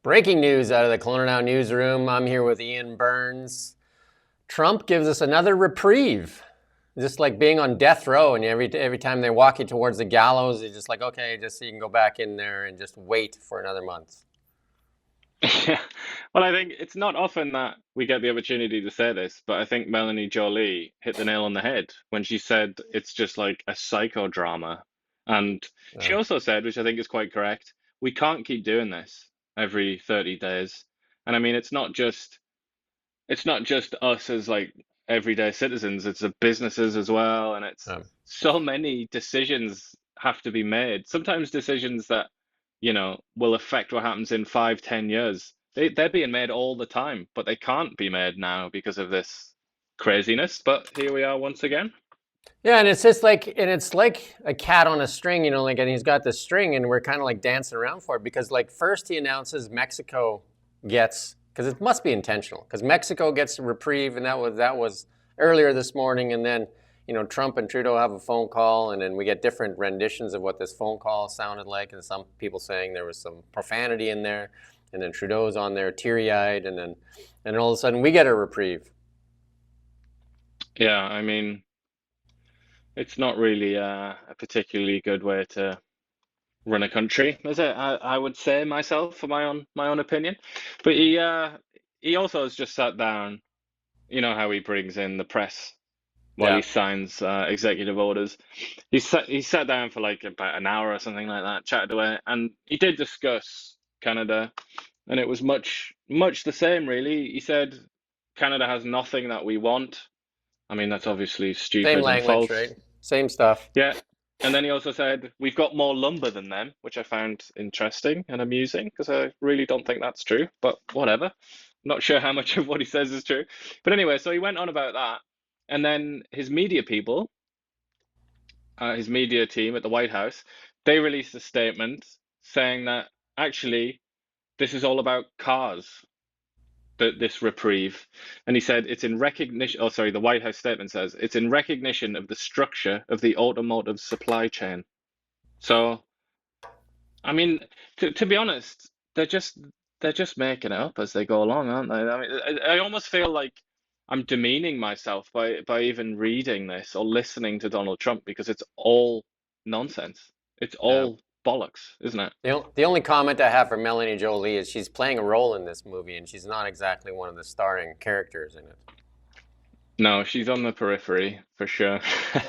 Breaking news out of the Kelowna Now newsroom. I'm here with Ian Burns. Trump gives us another reprieve. Just like being on death row, and every time they walk you towards the gallows, you're just like, okay, just so you can go back in there and just wait for another month. Yeah. Well, I think it's not often that we get the opportunity to say this, but I think Melanie Jolie hit the nail on the head when she said it's just like a psychodrama. And she Yeah. also said, which I think is quite correct, we can't keep doing this every 30 days. And I mean, it's not just us as like everyday citizens, it's the businesses as well, and it's Um, so many decisions have to be made. Sometimes decisions that, will affect what happens in 5, 10 years. They're being made all the time, but they can't be made now because of this craziness. But here we are once again. yeah, and it's just like, and it's like a cat on a string, like, and he's got the string, and we're kind of like dancing around for it because, like, first he announces Mexico gets, because it must be intentional, because Mexico gets a reprieve, and that was earlier this morning, and then Trump and Trudeau have a phone call, and then we get different renditions of what this phone call sounded like, and some people saying there was some profanity in there, and then Trudeau's on there teary-eyed, and all of a sudden we get a reprieve. Yeah, I mean, it's not really a particularly good way to run a country, is it? I would say myself, for my own opinion. But he also has just sat down. You know how he brings in the press while he Yeah. signs executive orders. He sat down for like about an hour or something like that, chatted away, and he did discuss Canada, and it was much the same, really. He said Canada has nothing that we want. I mean, that's Yeah. obviously Same stupid and language, false. right? Same stuff. Yeah. And then he also said, we've got more lumber than them, which I found interesting and amusing because I really don't think that's true, but whatever. Not sure how much of what he says is true. But anyway, so he went on about that. And then his media people, his media team at the White House, they released a statement saying that actually this is all about cars, this reprieve. And he said it's in recognition, oh, sorry, the White House statement says it's in recognition of the structure of the automotive supply chain. So, I mean, to be honest, they're just making it up as they go along, aren't they? I mean, I almost feel like I'm demeaning myself by even reading this or listening to Donald Trump because it's all nonsense. It's Yeah. all bollocks, isn't it? The only comment I have for Melanie Jolie is she's playing a role in this movie, and she's not exactly one of the starring characters in it. No, she's on the periphery for sure.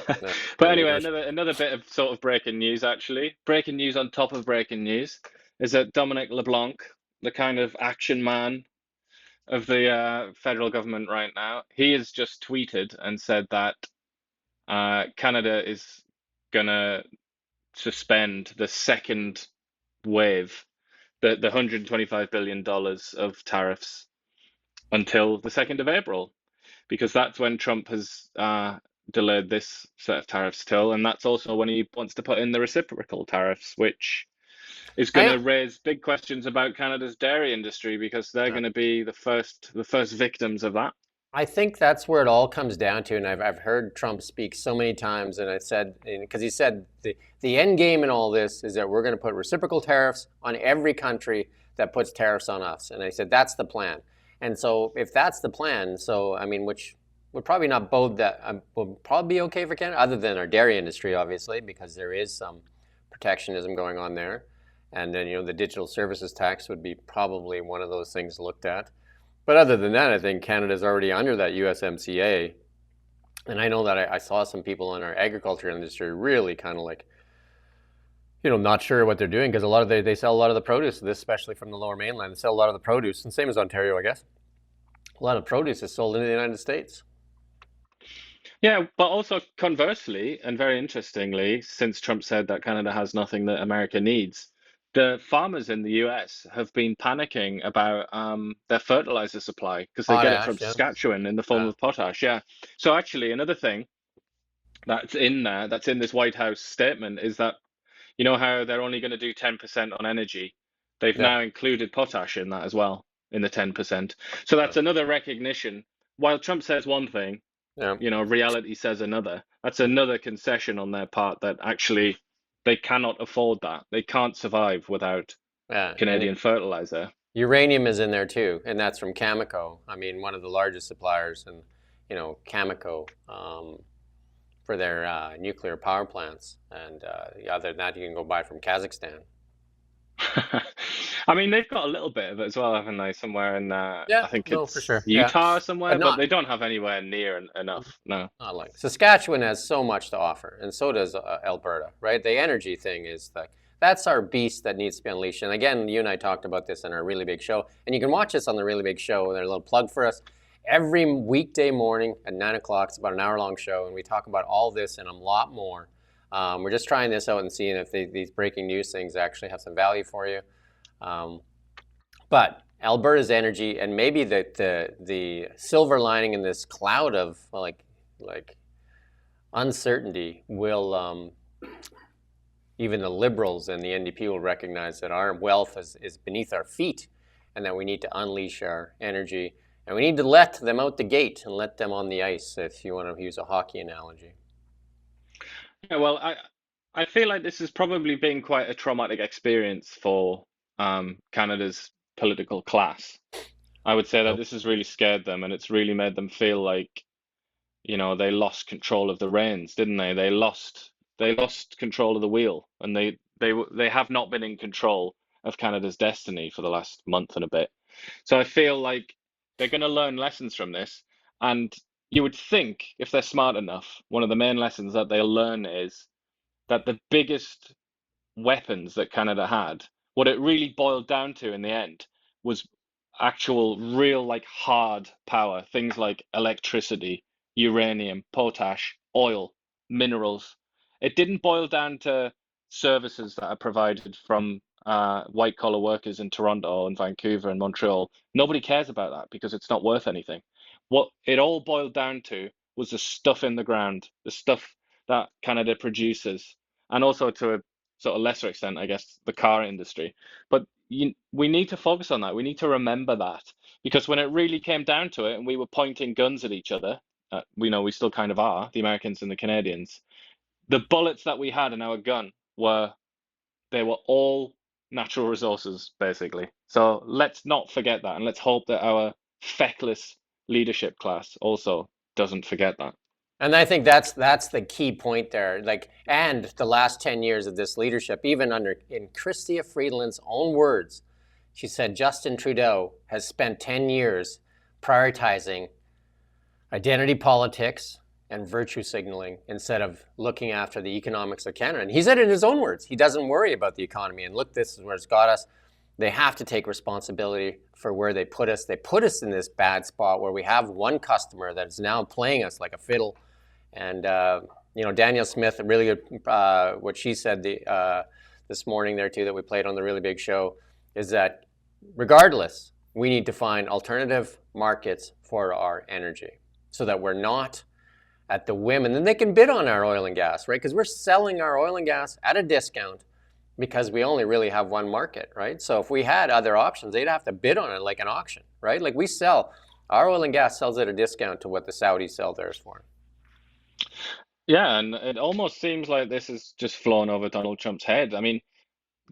No, But and anyway, another bit of sort of breaking news actually. Breaking news on top of breaking news is that Dominic LeBlanc, the kind of action man of the federal government right now, he has just tweeted and said that Canada is gonna suspend the second wave, the $125 billion of tariffs until the 2nd of April, because that's when Trump has delayed this set of tariffs till, and that's also when he wants to put in the reciprocal tariffs, which is going I to raise big questions about Canada's dairy industry because they're going to be the first victims of that. I think that's where it all comes down to, and I've heard Trump speak so many times, and I said, because he said the end game in all this is that we're going to put reciprocal tariffs on every country that puts tariffs on us, and I said that's the plan. And so if that's the plan, so I mean, which would probably not bode that would probably be okay for Canada, other than our dairy industry, obviously, because there is some protectionism going on there, and then the digital services tax would be probably one of those things looked at. But other than that, I think Canada's already under that USMCA. And I know that I saw some people in our agriculture industry really kind of like, not sure what they're doing because a lot of they sell a lot of the produce, this especially from the lower mainland. They sell a lot of the produce, and same as Ontario, I guess. A lot of produce is sold into the United States. Yeah, but also conversely, and very interestingly, since Trump said that Canada has nothing that America needs, the farmers in the US have been panicking about their fertilizer supply because they get it from Potash, yeah. Saskatchewan in the form Uh, of potash. Yeah. So actually, another thing that's in there, that's in this White House statement, is that you know how they're only going to do 10% on energy. They've yeah. now included potash in that as well, in the 10%. So Uh, that's another recognition. While Trump says one thing, yeah. reality says another. That's another concession on their part that actually they cannot afford that. They can't survive without Yeah. And Canadian fertilizer. Uranium is in there too, and that's from Cameco. I mean, one of the largest suppliers, and Cameco for their nuclear power plants. And other than that, you can go buy from Kazakhstan. I mean, they've got a little bit of it as well, haven't they? Somewhere in, Yeah, I think no, for it's sure. Yeah, Utah or but somewhere, but not they don't have anywhere near enough. No. not like Saskatchewan has so much to offer, and so does Alberta, right? The energy thing is like that's our beast that needs to be unleashed. And again, you and I talked about this in our really big show, and you can watch us on the really big show. There's a little plug for us every weekday morning at 9 o'clock. It's about an hour-long show, and we talk about all this and a lot more. We're just trying this out and seeing if these breaking news things actually have some value for you. Um, but Alberta's energy, and maybe the silver lining in this cloud of like uncertainty will even the liberals and the NDP will recognize that our wealth is beneath our feet, and that we need to unleash our energy, and we need to let them out the gate and let them on the ice, if you want to use a hockey analogy. Yeah, well, I feel like this has probably been quite a traumatic experience for Canada's political class. I would say that Nope. this has really scared them, and it's really made them feel like, they lost control of the reins, didn't they? They lost control of the wheel, and they have not been in control of Canada's destiny for the last month and a bit. So I feel like they're going to learn lessons from this, and you would think if they're smart enough, one of the main lessons that they'll learn is that the biggest weapons that Canada had, what it really boiled down to in the end was actual, real, like hard power, things like electricity, uranium, potash, oil, minerals. It didn't boil down to services that are provided from white collar workers in Toronto and Vancouver and Montreal. Nobody cares about that because it's not worth anything. What it all boiled down to was the stuff in the ground, the stuff that Canada produces, and also to a sort of lesser extent, I guess, the car industry. But we need to focus on that. We need to remember that because when it really came down to it, and we were pointing guns at each other, we know we still kind of are, the Americans and the Canadians. The bullets that we had in our gun were all natural resources, basically. So let's not forget that, and let's hope that our feckless leadership class also doesn't forget that. And I think that's the key point there. Like, and the last 10 years of this leadership, even in Chrystia Freeland's own words, she said Justin Trudeau has spent 10 years prioritizing identity politics and virtue signaling instead of looking after the economics of Canada. And he said it in his own words. He doesn't worry about the economy. And look, this is where it's got us. They have to take responsibility for where they put us. They put us in this bad spot where we have one customer that is now playing us like a fiddle. And Danielle Smith, really good. What she said this morning there too, that we played on the really big show, is that regardless, we need to find alternative markets for our energy, so that we're not at the whim, and then they can bid on our oil and gas, right? Because we're selling our oil and gas at a discount because we only really have one market, right? So if we had other options, they'd have to bid on it like an auction, right? Like we sell, our oil and gas sells at a discount to what the Saudis sell theirs for. Yeah, and it almost seems like this has just flown over Donald Trump's head. I mean,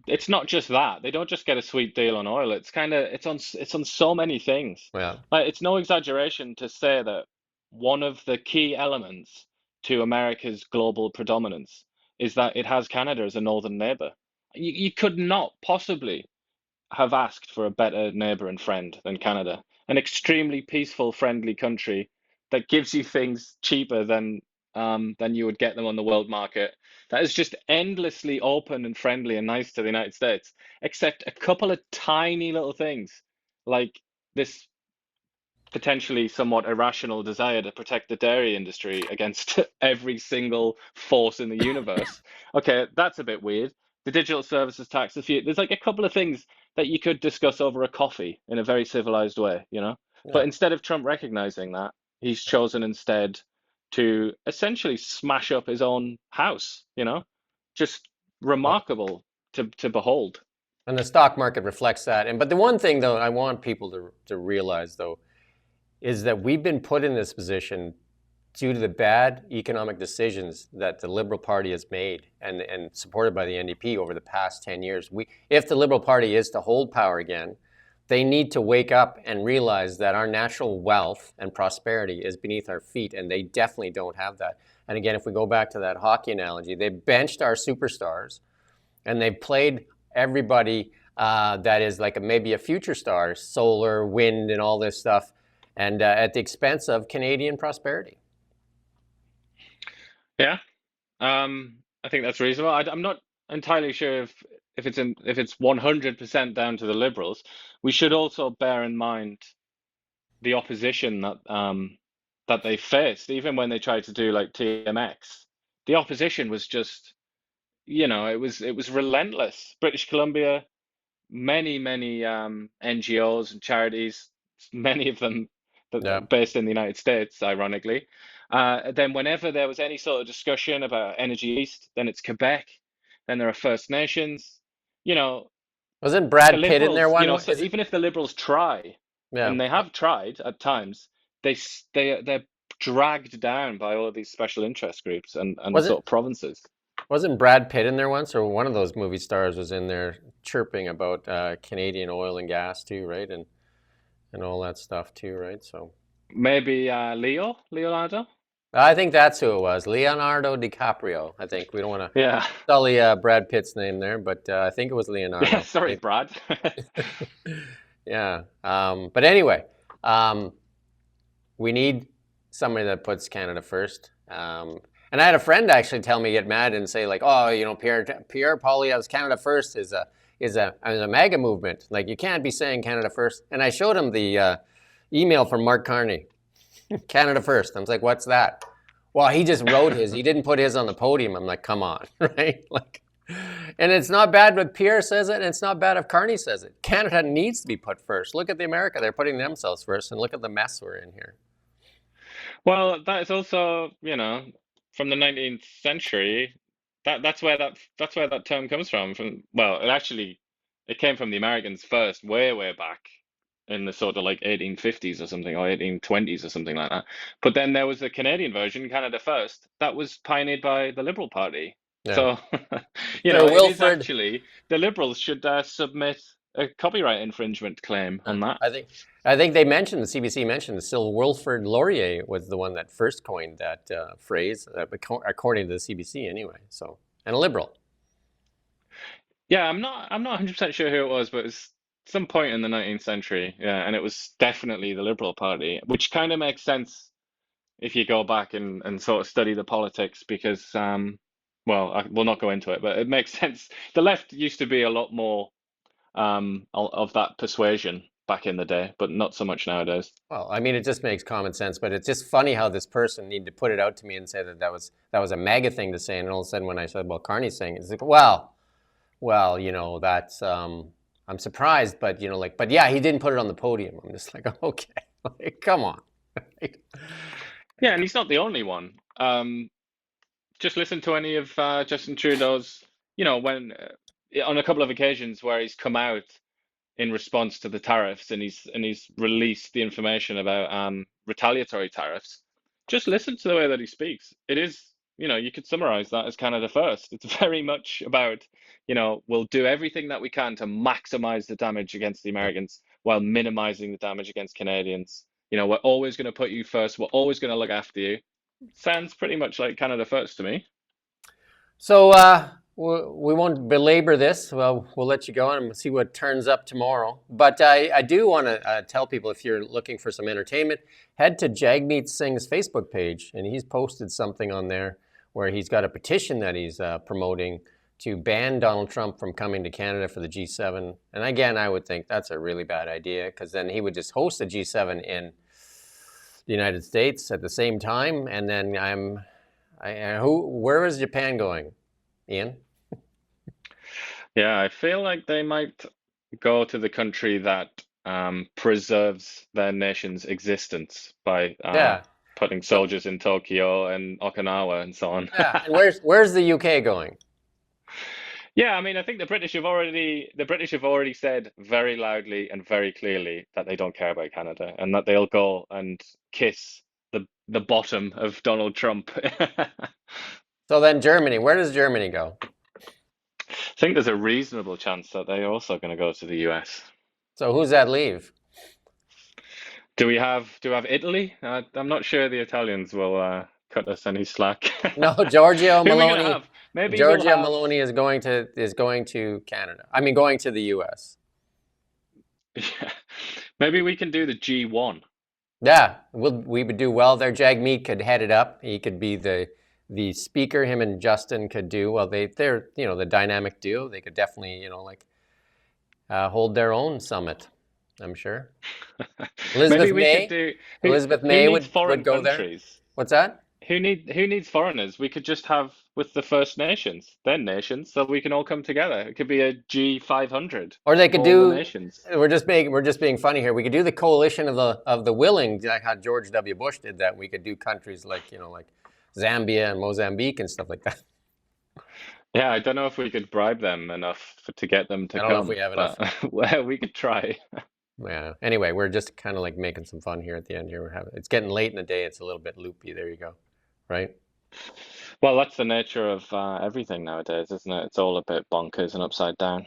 it's not just that. They don't just get a sweet deal on oil. It's on so many things. Yeah. Like it's no exaggeration to say that one of the key elements to America's global predominance is that it has Canada as a northern neighbor. You could not possibly have asked for a better neighbor and friend than Canada, an extremely peaceful, friendly country that gives you things cheaper than you would get them on the world market. That is just endlessly open and friendly and nice to the United States, except a couple of tiny little things like this potentially somewhat irrational desire to protect the dairy industry against every single force in the universe. Okay, that's a bit weird. The digital services tax, there's like a couple of things that you could discuss over a coffee in a very civilized way. But Yeah. instead of Trump recognizing that, he's chosen instead to essentially smash up his own house. Just remarkable to behold. And the stock market reflects that. But the one thing, though, I want people to realize, though, is that we've been put in this position due to the bad economic decisions that the Liberal Party has made and supported by the NDP over the past 10 years. If the Liberal Party is to hold power again, they need to wake up and realize that our natural wealth and prosperity is beneath our feet, and they definitely don't have that. And again, if we go back to that hockey analogy, they benched our superstars and they've played everybody that is like maybe a future star, solar, wind, and all this stuff, and at the expense of Canadian prosperity. Yeah, I think that's reasonable. I'm not entirely sure if it's 100% down to the Liberals. We should also bear in mind the opposition that they faced, even when they tried to do like TMX. The opposition was just, it was relentless. British Columbia, many NGOs and charities, many of them Yeah. based in the United States, ironically. Then whenever there was any sort of discussion about Energy East, then it's Quebec, then there are First Nations. You know, Wasn't the Brad Pitt in there Liberals, one? so Is it? even if the Liberals try, Yeah. and they have tried at times, they're dragged down by all of these special interest groups and Was sort it? of provinces. Wasn't Brad Pitt in there once, or one of those movie stars was in there chirping about Canadian oil and gas too, right? And all that stuff too, right? So Maybe Leonardo. I think that's who it was, Leonardo DiCaprio. I think we don't want to Yeah, sully Brad Pitt's name there, but I think it was yeah. Leonardo. Sorry, Brad. Yeah. But anyway, um, we need somebody that puts Canada first. And I had a friend actually tell me get mad and say like, oh, Pierre Poilievre's Canada first is a MAGA movement. Like you can't be saying Canada first. And I showed him the email from Mark Carney, Canada first. I was like, what's that? Well, he just wrote his. He didn't put his on the podium. I'm like, come on, right? Like, and it's not bad if Pierre says it, and it's not bad if Carney says it. Canada needs to be put first. Look at the America; they're putting themselves first, and look at the mess we're in here. Well, that is also, from the 19th century. That's where that term comes from. Well, it came from the Americans first, way back in the sort of like 1850s or something, or 1820s or something like that. But then there was a Canadian version, Canada First, that was pioneered by the Liberal Party. Yeah, So, Sir it is Wilfrid. actually the Liberals should submit a copyright infringement claim on that. I think they mentioned the CBC mentioned Sir Wilfrid Laurier was the one that first coined that phrase, according to the CBC anyway. So, and a liberal. Yeah, I'm not 100% sure who it was, but it was some point in the 19th century. Yeah, and it was definitely the Liberal Party, which kind of makes sense if you go back and sort of study the politics because well, I will not go into it, but it makes sense. The left used to be a lot more of that persuasion back in the day, but not so much nowadays. Well, I mean, it just makes common sense, but it's just funny how this person needed to put it out to me and say that was a MAGA thing to say, and all of a sudden when I said, well, Carney's saying it, it's like, well, that's I'm surprised, but but yeah, he didn't put it on the podium. I'm just like, okay, like, come on. Yeah, and he's not the only one. Just listen to any of Justin Trudeau's, when on a couple of occasions where he's come out in response to the tariffs and he's released the information about retaliatory tariffs. Just listen to the way that he speaks. It is, you could summarize that as Canada first. It's very much about, we'll do everything that we can to maximize the damage against the Americans while minimizing the damage against Canadians. We're always going to put you first. We're always going to look after you. Sounds pretty much like Canada first to me. So we won't belabor this. Well, we'll let you go and see what turns up tomorrow. But I do want to tell people, if you're looking for some entertainment, head to Jagmeet Singh's Facebook page, and he's posted something on there where he's got a petition that he's promoting to ban Donald Trump from coming to Canada for the G7. And again, I would think that's a really bad idea, because then he would just host a G7 in the United States at the same time, and then where is Japan going, Ian? Yeah, I feel like they might go to the country that preserves their nation's existence by Yeah. putting So soldiers in Tokyo and Okinawa and so on. yeah, and where's the UK going? Yeah, I mean, I think the British have already said very loudly and very clearly that they don't care about Canada and that they'll go and kiss the bottom of Donald Trump. I So then Germany, where does Germany go? think there's a reasonable chance that they're also going to go to the US. So who's that leave? Do we have Italy? I'm not sure the Italians will cut us any slack. No, Giorgio Who are we gonna Maloney. have? Maybe we'll Giorgio have. Maloney is going to Canada. I mean, going to the U.S. Yeah, maybe we can do the G1. Yeah, we would do well there. Jagmeet could head it up. He could be the speaker. Him and Justin could do well. They're the dynamic duo. They could definitely like hold their own summit. I'm sure. Maybe Elizabeth we could May. do. Who Elizabeth who May needs would foreign go there. countries? What's that? Who needs foreigners? We could just have with the First Nations, their nations, so we can all come together. It could be a G500 Or they of could all the do. nations. We're just being funny here. We could do the coalition of the willing, like how George W. Bush did that. We could do countries like like Zambia and Mozambique and stuff like that. Yeah, I don't know if we could bribe them enough to get them I to don't know if we come, have enough. but well, we could try. Yeah. Anyway, we're just kind of like making some fun here at the end here. It's getting late in the day. It's a little bit loopy. There you go. Right? Well, that's the nature of everything nowadays, isn't it? It's all a bit bonkers and upside down.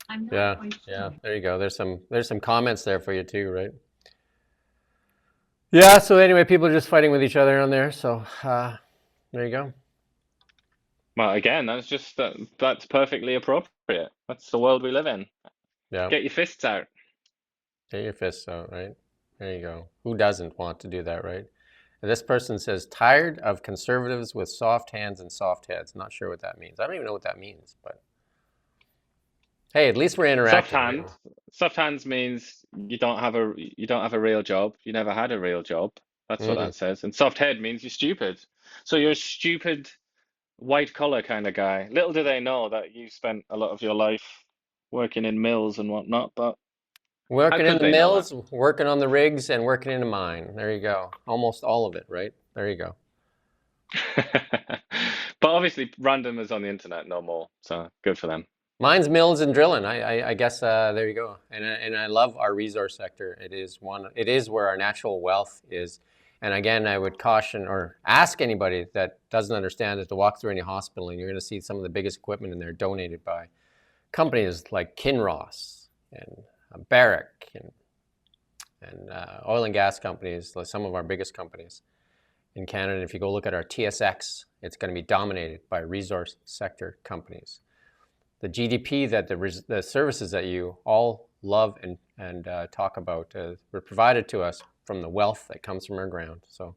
I'm not Yeah. quite Yeah. sure. There you go. There's some comments there for you too, right? Yeah. So anyway, people are just fighting with each other on there. So there you go. Well, again, that's perfectly appropriate. That's the world we live in. Yeah. Get your fists out. Get your fists out, right? There you go. Who doesn't want to do that, right? And this person says, tired of conservatives with soft hands and soft heads. Not sure what that means. I don't even know what that means, but hey, at least we're Soft interacting, right? hand. Soft hands means you don't have a real job. You never had a real job. That's what Mm. that says. And soft head means you're stupid. So you're a stupid white collar kind of guy. Little do they know that you spent a lot of your life working in mills and whatnot, but how Working in could the they know that? mills, working on the rigs, and working in the mine. There you go. Almost all of it, right? There you go. But obviously, randomers on the internet know more, so good for them. Mine's mills and drilling. I guess there you go. And I love our resource sector. It is one. It is where our natural wealth is. And again, I would caution or ask anybody that doesn't understand is to walk through any hospital, and you're going to see some of the biggest equipment in there donated by companies like Kinross and Barrick and oil and gas companies, like some of our biggest companies in Canada. And if you go look at our TSX, it's going to be dominated by resource sector companies. The GDP that the services that you all love and talk about were provided to us from the wealth that comes from our ground. So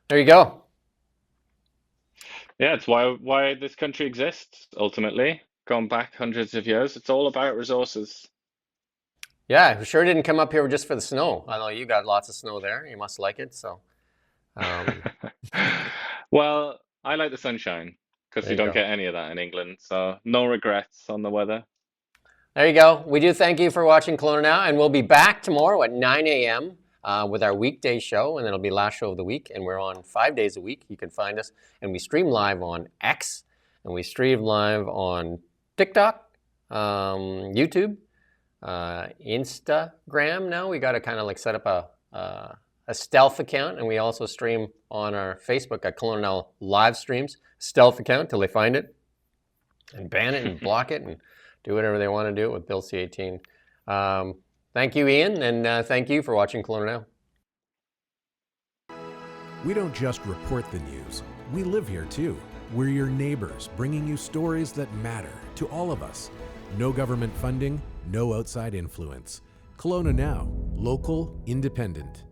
there you go. Yeah, it's why this country exists, ultimately. Going back hundreds of years, it's all about resources. Yeah, we sure didn't come up here just for the snow. I know you got lots of snow there. You must like it. So um, Well, I like the sunshine because there you you don't go. get any of that in England, so no regrets on the weather. There you go. We do thank you for watching Kelowna Now, and we'll be back tomorrow at 9 a.m. With our weekday show, and it'll be last show of the week, and we're on 5 days a week. You can find us, and we stream live on X, and we stream live on TikTok, YouTube, Instagram. Now we got to kind of like set up a stealth account, and we also stream on our Facebook at Kelowna Now live streams, stealth account till they find it and ban it and block it and do whatever they want to do with Bill C-18. Thank you, Ian, and thank you for watching Kelowna Now. We don't just report the news, we live here too. We're your neighbors, bringing you stories that matter to all of us. No government funding, no outside influence. Kelowna Now, local, independent.